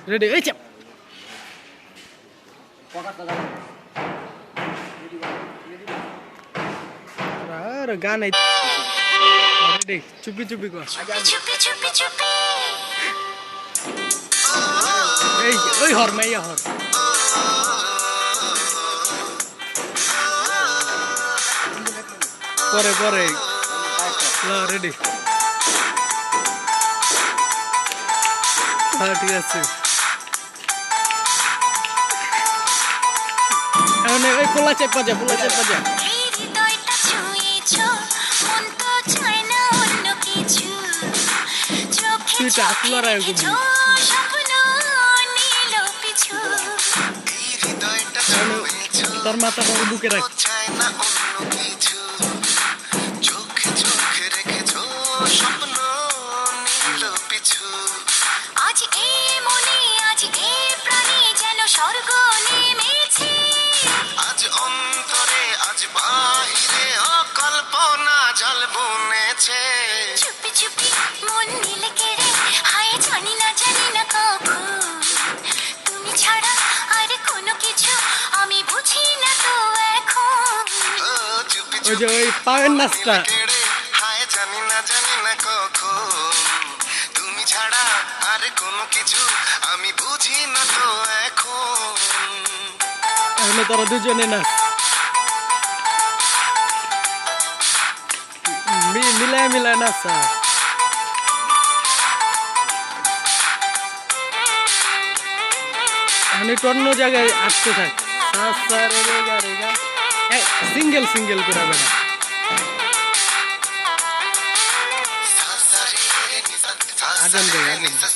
ready এই চাপ আর গান এই রেডি চুপি চুপি কর এই ওই হর মাইয়া হর পরে পরে রেডি হ্যাঁ ঠিক আছে ওই পোলা চেপা যা তুই আসলো রায় তোর মাথা বুকে রাখ আজ এ মনে আজ এ প্রাণে যেন স্বর্গ নেমেছে আজ অন্তরে আজ বাহিরে অকল্পনা জল বুনেছে চুপি চুপি মন নীলে কেড়ে হায় জানি না কখন তুমি ছাড়া আর কোনো কিছু আমি বুঝি না তো এখন চুপি ওই যে ওই পায়ের নাচটা হায় জানি না কখন তুমি ছাড়া আর কোনো কিছু আমি বুঝি না তো এখন তোরা দুজনে নাচ মিলায় নাচা আমি অন্য জায়গায় আসতে থাক সিঙ্গেল করে হবে না আজান দেয়